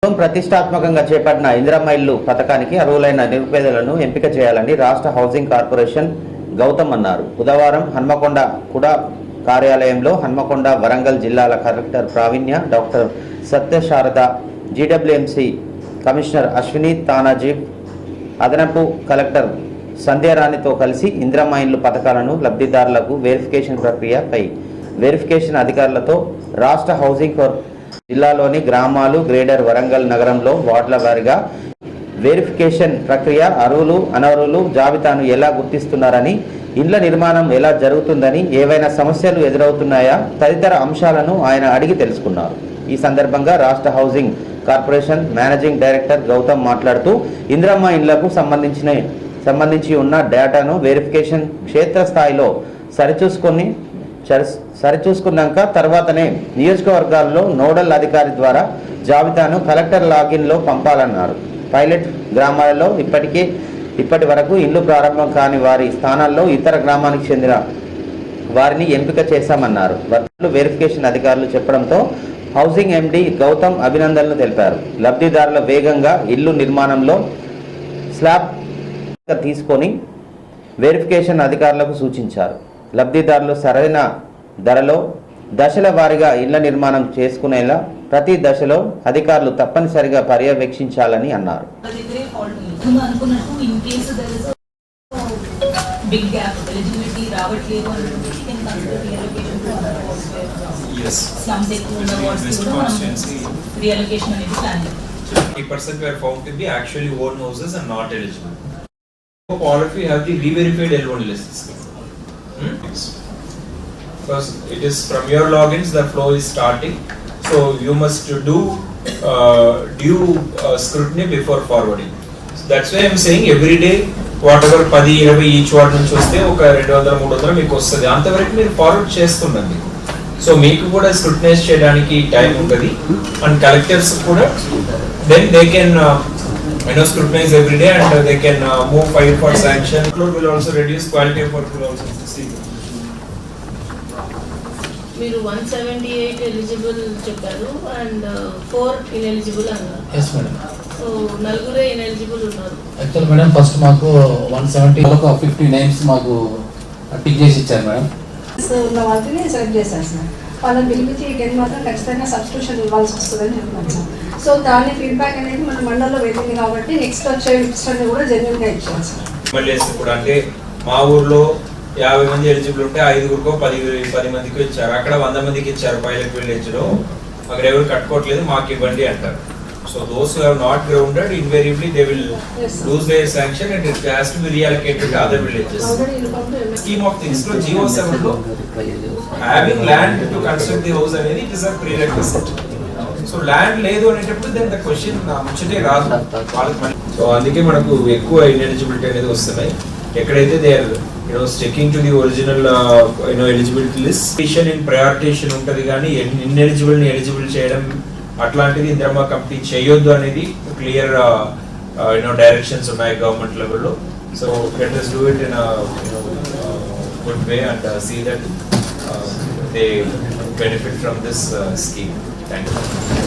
ప్రతిష్టాత్మకంగా చేపట్టిన ఇందిరమ్మ ఇల్లు పథకానికి అర్హులైన నిరుపేదలను ఎంపిక చేయాలని రాష్ట్ర హౌసింగ్ కార్పొరేషన్ గౌతమ్ అన్నారు. బుధవారం హన్మకొండ కుడా కార్యాలయంలో హన్మకొండ వరంగల్ జిల్లాల కలెక్టర్ ప్రావీణ్య, doctor Satyasarada, GWMC commissioner Ashwini Tanaji, అదనపు కలెక్టర్ సంధ్యారాణితో కలిసి ఇందిరమ్మ ఇల్లు పథకాలను లబ్ధిదారులకు వెరిఫికేషన్ ప్రక్రియపై వెరిఫికేషన్ అధికారులతో రాష్ట్ర హౌసింగ్ జిల్లాలోని గ్రామాలు, గ్రేటర్ వరంగల్ నగరంలో వార్డుల వారీగా వెరిఫికేషన్ ప్రక్రియ, అర్హులు అనర్హులు జాబితాను ఎలా గుర్తిస్తున్నారని, ఇండ్ల నిర్మాణం ఎలా జరుగుతుందని, ఏవైనా సమస్యలు ఎదురవుతున్నాయా తదితర అంశాలను ఆయన అడిగి తెలుసుకున్నారు. ఈ సందర్భంగా రాష్ట్ర housing corporation managing director Gautam మాట్లాడుతూ ఇందిరమ్మ ఇండ్లకు సంబంధించి ఉన్న డేటాను వెరిఫికేషన్ క్షేత్రస్థాయిలో సరిచూసుకున్నాక తర్వాతనే నియోజకవర్గాల్లో నోడల్ అధికారి ద్వారా జాబితాను కలెక్టర్ లాగిన్లో పంపాలన్నారు. పైలట్ గ్రామాలలో ఇప్పటి వరకు ఇల్లు ప్రారంభం కాని వారి స్థానాల్లో ఇతర గ్రామానికి చెందిన వారిని ఎంపిక చేశామన్నారు. వెరిఫికేషన్ అధికారులు చెప్పడంతో హౌసింగ్ ఎండీ గౌతమ్ అభినందనలు తెలిపారు. లబ్ధిదారుల వేగంగా ఇల్లు నిర్మాణంలో స్లాబ్ తీసుకొని వెరిఫికేషన్ అధికారులకు సూచించారు. లబ్ధిదారులు సరైన ధరలో దశల వారీగా ఇళ్ల నిర్మాణం చేసుకునేలా ప్రతి దశలో అధికారులు తప్పనిసరిగా పర్యవేక్షించాలని అన్నారు. All of you have the re-verified L1 lists. Because it is from your logins the flow is starting, so you must do due scrutiny before forwarding. So that's why I am saying every day whatever 10-20 each ward నుంచి వస్తే ఒక 200-300 మీకు వస్తుంది, అంతవరకు మీరు forward చేస్తుండండి. So మీకు కూడా scrutinise చేయడానికి టైం ఉంటుంది, అండ్ కలెక్టర్స్ కూడా then they can scrutinize every day and they can move file for sanction. Workload will also reduce, quality of work will also increase. మీరు 178 ఎలిజిబుల్ చెప్పారు అండ్ 4 ఇనెలిజిబుల్ అన్నారు. yes madam. So నలుగురే ineligible ఉన్నారు. Actual madam first మాకు 170 లో 50 names మాకు tick చేసి ఇచ్చారు మేడం. సో ఉన్న వాళ్ళని సెలెక్ట్ చేశారు సార్. వాళ్ళని పిలిపించి ఇక మాత్రం ఖచ్చితంగా సబ్స్టిట్యూషన్ ఇవ్వాల్సి వస్తుందని చెప్తున్నాను. సో దాని ఫీడ్బ్యాక్ అనేది మన మండలంలో వెళ్ళింది కాబట్టి నెక్స్ట్ వచ్చే విషయాన్ని కూడా జెన్యున్ గా ఇచ్చాను సార్. మళ్ళీ ఇప్పుడు అంటే మా ఊర్లో 50 మంది ఎలిజిబుల్ ఉంటే 5గురికో 10 మందికి ఇచ్చారు, అక్కడ 100 మందికి ఇచ్చారు. పైలట్ విలేజ్ లో అక్కడ ఎవరు కట్టుకోవట్లేదు, మాకు ఇవ్వండి అంటారు. So those who have not grounded invariably they will lose their sanction and it has to be reallocated to other villages. Scheme of things లో G07 లో having land to construct the house అనేది it is a prerequisite. So land లేదు అనేటప్పుడు then the question ముచ్చటే రాదు వాళ్ళకి. So అందుకే మనకు ఎక్కువ ఇన్ఎలిజిబిలిటీ అనేది వస్తున్నాయి. ఎక్కడైతే they are sticking to the original eligibility list, in prioritization ఉంటుంది, కానీ ఇన్ఎలిజిబుల్ ని ఎలిజిబుల్ చేయడం అట్లాంటిది ఇందిరమ్మ కంపెనీ చేయొద్దు అనేది క్లియర్ డైరెక్షన్స్ ఉన్నాయి గవర్నమెంట్ లెవెల్లో. So let us do it in a good way and see that they benefit from this scheme. Thank you.